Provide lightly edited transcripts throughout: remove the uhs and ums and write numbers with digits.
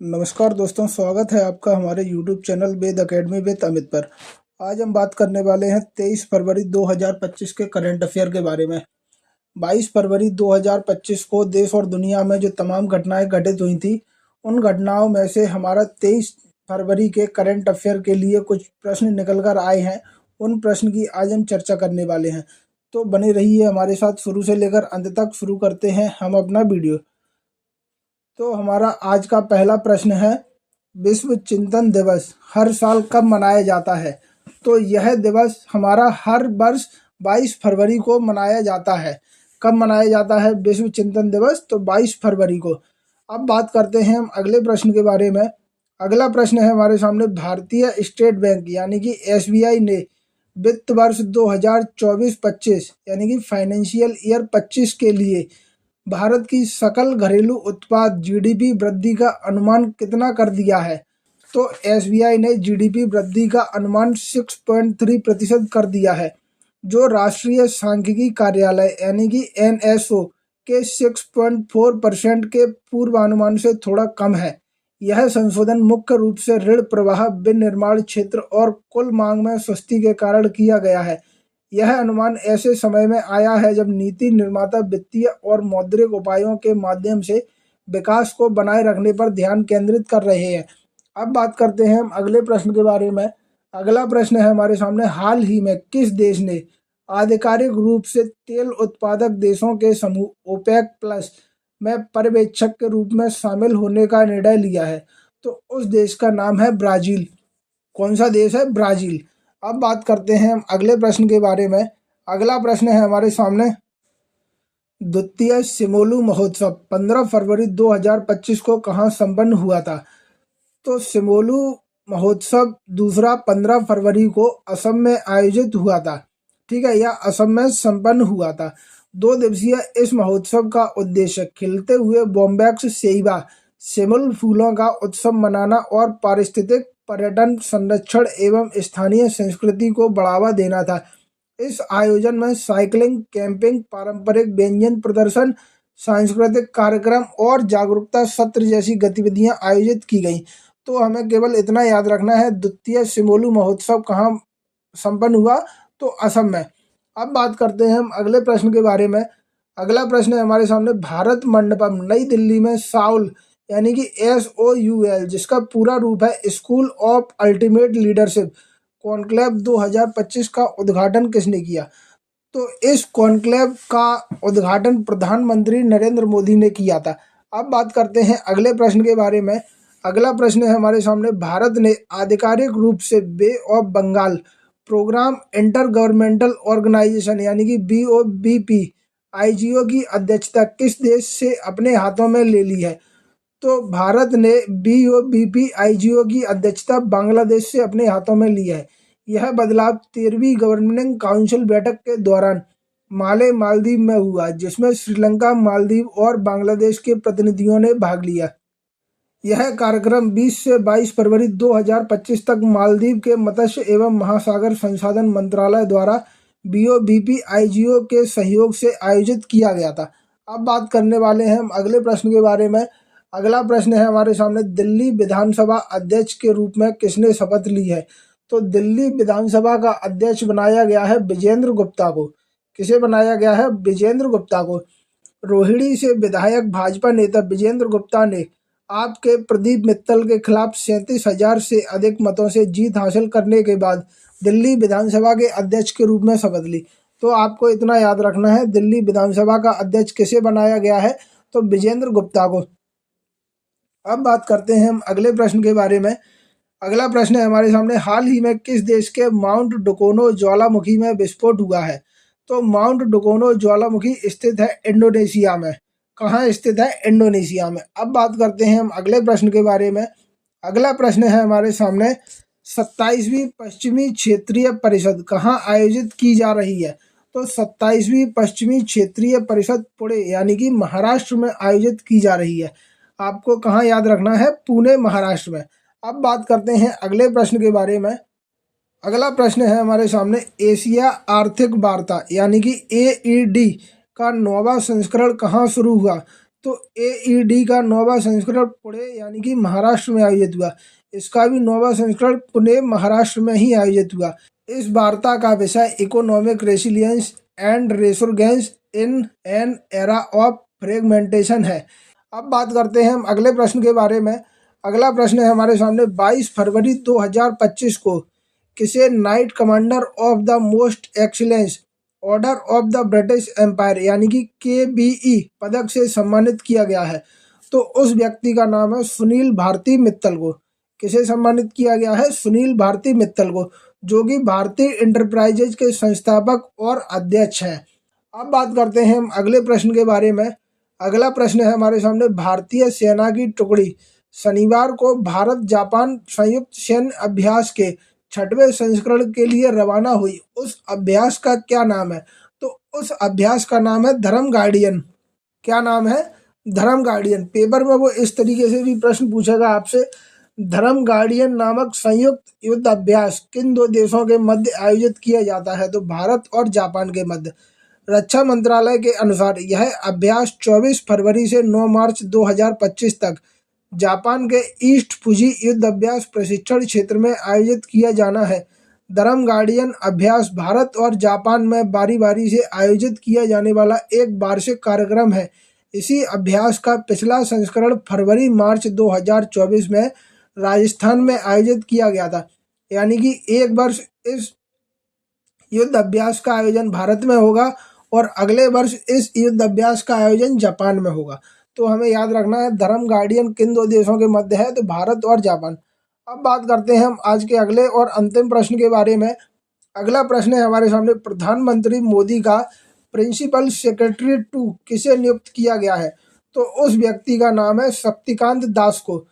नमस्कार दोस्तों, स्वागत है आपका हमारे YouTube channel Ved academy with Amit पर। आज हम बात करने वाले हैं 23 फरवरी 2025 के करंट अफेयर के बारे में। 22 फरवरी 2025 को देश और दुनिया में जो तमाम घटनाएं घटित हुई थी, उन घटनाओं में से हमारा 23 फरवरी के करंट अफेयर के लिए कुछ प्रश्न निकल कर आए हैं। उन प्रश्न की आज हम चर्चा करने वाले हैं, तो बने रहिए हमारे साथ। शुरू से लेकर अंत तक शुरू करते हैं हम अपना वीडियो। तो हमारा आज का पहला प्रश्न है, विश्व चिंतन दिवस हर साल कब मनाया जाता है? तो यह दिवस हमारा हर वर्ष 22 फरवरी को मनाया जाता है। कब मनाया जाता है विश्व चिंतन दिवस? तो 22 फरवरी को। अब बात करते हैं हम अगले प्रश्न के बारे में। अगला प्रश्न है हमारे सामने, भारतीय स्टेट बैंक यानी कि एसबीआई ने वित्त वर्ष 2024-25 यानी कि फाइनेंशियल ईयर 25 के लिए भारत की सकल घरेलू उत्पाद जीडीपी वृद्धि का अनुमान कितना कर दिया है? तो एसबीआई ने जीडीपी वृद्धि का अनुमान 6.3% कर दिया है, जो राष्ट्रीय सांख्यिकी कार्यालय यानी कि एनएसओ के 6.4% के पूर्वानुमान से थोड़ा कम है। यह संशोधन मुख्य रूप से ऋण प्रवाह, विनिर्माण क्षेत्र और कुल मांग में सुस्ती के कारण किया गया है। यह अनुमान ऐसे समय में आया है जब नीति निर्माता वित्तीय और मौद्रिक उपायों के माध्यम से विकास को बनाए रखने पर ध्यान केंद्रित कर रहे हैं। अब बात करते हैं हम अगले प्रश्न के बारे में। अगला प्रश्न है हमारे सामने, हाल ही में किस देश ने आधिकारिक रूप से तेल उत्पादक देशों के समूह ओपेक प्लस में पर्यवेक्षक के रूप में शामिल होने का निर्णय लिया है? तो उस देश का नाम है ब्राज़ील। कौन सा देश है? ब्राज़ील। अब बात करते हैं हम अगले प्रश्न के बारे में। अगला प्रश्न है हमारे सामने, द्वितीय सिमोलू महोत्सव 15 फरवरी 2025 को कहाँ संपन्न हुआ था? तो सिमोलू महोत्सव दूसरा 15 फरवरी को असम में आयोजित हुआ था। ठीक है, यह असम में संपन्न हुआ था। 2 दिवसीय इस महोत्सव का उद्देश्य खिलते हुए बोम्बैक्स सेइबा सिमुल फूलों का उत्सव मनाना और पारिस्थितिक पर्यटन, संरक्षण एवं स्थानीय संस्कृति को बढ़ावा देना था। इस आयोजन में साइकिलिंग, कैंपिंग, पारंपरिक व्यंजन प्रदर्शन, सांस्कृतिक कार्यक्रम और जागरूकता सत्र जैसी गतिविधियां आयोजित की गईं। तो हमें केवल इतना याद रखना है, द्वितीय सिमोलू महोत्सव कहाँ संपन्न हुआ? तो असम में। अब बात करते हैं हम अगले प्रश्न के बारे में। अगला प्रश्न है हमारे सामने, भारत मंडपम नई दिल्ली में साउल यानी कि SOUL, जिसका पूरा रूप है school of ultimate leadership conclave 2025 का उद्घाटन किसने किया? तो इस कॉन्क्लेव का उद्घाटन प्रधानमंत्री नरेंद्र मोदी ने किया था। अब बात करते हैं अगले प्रश्न के बारे में। अगला प्रश्न है हमारे सामने, भारत ने आधिकारिक रूप से Bay of Bengal programme intergovernmental organisation यानी कि BOBP IGO की अध्यक्षता किस देश से अपने हाथों में ले ली है? तो भारत ने BOBP IGO की अध्यक्षता बांग्लादेश से अपने हाथों में ली है। यह बदलाव 13वीं गवर्निंग काउंसिल बैठक के दौरान माले मालदीव में हुआ, जिसमें श्रीलंका, मालदीव और बांग्लादेश के प्रतिनिधियों ने भाग लिया। यह कार्यक्रम 20 से 22 फरवरी 2025 तक मालदीव के मत्स्य एवं महासागर संसाधन मंत्रालय द्वारा BOBP IGO के सहयोग से आयोजित किया गया था। अब बात करने वाले हैं हम अगले प्रश्न के बारे में। अगला प्रश्न है हमारे सामने, दिल्ली विधानसभा अध्यक्ष के रूप में किसने शपथ ली है? तो दिल्ली विधानसभा का अध्यक्ष बनाया गया है विजेंद्र गुप्ता को। किसे बनाया गया है? विजेंद्र गुप्ता को। रोहिणी से विधायक भाजपा नेता विजेंद्र गुप्ता ने आपके प्रदीप मित्तल के खिलाफ 37,000 से अधिक मतों से जीत हासिल करने के बाद दिल्ली विधानसभा के अध्यक्ष के रूप में शपथ ली। तो आपको इतना याद रखना है, दिल्ली विधानसभा का अध्यक्ष किसे बनाया गया है? तो विजेंद्र गुप्ता को। अब बात करते हैं हम अगले प्रश्न के बारे में। अगला प्रश्न है हमारे सामने, हाल ही में किस देश के माउंट डुकोनो ज्वालामुखी में विस्फोट हुआ है? तो माउंट डुकोनो ज्वालामुखी स्थित है इंडोनेशिया में। कहाँ स्थित है? इंडोनेशिया में। अब बात करते हैं हम अगले प्रश्न के बारे में। अगला प्रश्न है हमारे सामने, 27वीं पश्चिमी क्षेत्रीय परिषद कहाँ आयोजित की जा रही है? तो 27वीं पश्चिमी क्षेत्रीय परिषद पुणे यानी कि महाराष्ट्र में आयोजित की जा रही है। आपको कहाँ याद रखना है? पुणे, महाराष्ट्र में। अब बात करते हैं अगले प्रश्न के बारे में। अगला प्रश्न है हमारे सामने, एशिया आर्थिक वार्ता यानी कि AED का 9वां संस्करण कहाँ शुरू हुआ? तो AED का 9वां संस्करण पुणे यानी कि महाराष्ट्र में आयोजित हुआ। इसका भी 9वां संस्करण पुणे महाराष्ट्र में ही आयोजित हुआ। इस वार्ता का विषय economic resilience and resurgence in an era of fragmentation है। अब बात करते हैं हम अगले प्रश्न के बारे में। अगला प्रश्न है हमारे सामने, 22 फरवरी 2025 को किसे knight commander of the most excellence order of the British Empire यानी कि KBE पदक से सम्मानित किया गया है? तो उस व्यक्ति का नाम है सुनील भारती मित्तल को। किसे सम्मानित किया गया है? सुनील भारती मित्तल को, जो कि भारतीय इंटरप्राइजेज के संस्थापक और अध्यक्ष हैं। अब बात करते हैं हम अगले प्रश्न के बारे में। अगला प्रश्न है हमारे सामने, भारतीय सेना की टुकड़ी शनिवार को भारत जापान संयुक्त सैन्य अभ्यास के 6वें संस्करण के लिए रवाना हुई। उस अभ्यास का क्या नाम है? तो उस अभ्यास का नाम है धर्म गार्डियन। क्या नाम है? धर्म गार्डियन। पेपर में वो इस तरीके से भी प्रश्न पूछेगा आपसे, धर्म गार्डियन नामक संयुक्त युद्ध अभ्यास किन दो देशों के मध्य आयोजित किया जाता है? तो भारत और जापान के मध्य। रक्षा मंत्रालय के अनुसार यह अभ्यास 24 फरवरी से 9 मार्च 2025 तक जापान के ईस्ट फुजी युद्ध अभ्यास प्रशिक्षण क्षेत्र में आयोजित किया जाना है। धर्म गार्डियन अभ्यास भारत और जापान में बारी बारी से आयोजित किया जाने वाला एक वार्षिक कार्यक्रम है। इसी अभ्यास का पिछला संस्करण फरवरी मार्च 2024 में राजस्थान में आयोजित किया गया था। यानी कि एक वर्ष इस युद्ध अभ्यास का आयोजन भारत में होगा और अगले वर्ष इस युद्ध अभ्यास का आयोजन जापान में होगा। तो हमें याद रखना है धर्म गार्डियन किन दो देशों के मध्य है? तो भारत और जापान। अब बात करते हैं हम आज के अगले और अंतिम प्रश्न के बारे में। अगला प्रश्न है हमारे सामने, प्रधानमंत्री मोदी का प्रिंसिपल सेक्रेटरी 2 किसे नियुक्त किया गया है? तो उस व्यक्ति का नाम है शक्तिकांत दास को।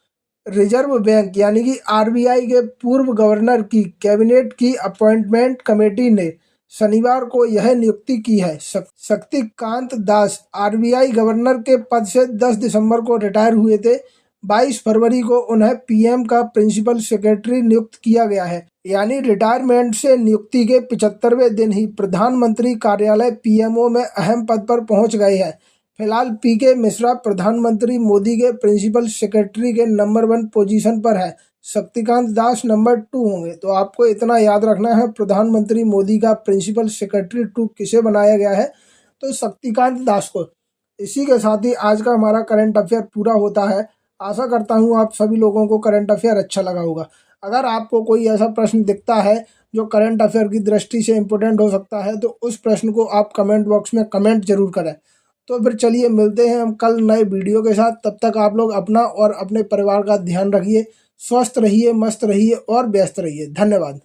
रिजर्व बैंक यानी कि RBI के पूर्व गवर्नर की कैबिनेट की अपॉइंटमेंट कमेटी ने शनिवार को यह नियुक्ति की है। शक्तिकांत दास RBI गवर्नर के पद से 10 दिसंबर को रिटायर हुए थे। 22 फरवरी को उन्हें PM का प्रिंसिपल सेक्रेटरी नियुक्त किया गया है। यानी रिटायरमेंट से नियुक्ति के 75वें दिन ही प्रधानमंत्री कार्यालय PMO में अहम पद पर पहुंच गए हैं। फिलहाल PK मिश्रा प्रधानमंत्री मोदी के प्रिंसिपल सेक्रेटरी के नंबर 1 पोजीशन पर है। शक्तिकांत दास नंबर 2 होंगे। तो आपको इतना याद रखना है, प्रधानमंत्री मोदी का प्रिंसिपल सेक्रेटरी 2 किसे बनाया गया है? तो शक्तिकांत दास को। इसी के साथ ही आज का हमारा करंट अफेयर पूरा होता है। आशा करता हूँ आप सभी लोगों को करंट अफेयर अच्छा लगा होगा। अगर आपको कोई ऐसा प्रश्न दिखता है जो करंट अफेयर की दृष्टि से इम्पोर्टेंट हो सकता है, तो उस प्रश्न को आप कमेंट बॉक्स में कमेंट जरूर करें। तो फिर चलिए मिलते हैं हम कल नए वीडियो के साथ। तब तक आप लोग अपना और अपने परिवार का ध्यान रखिए। स्वस्थ रहिए, मस्त रहिए और व्यस्त रहिए। धन्यवाद।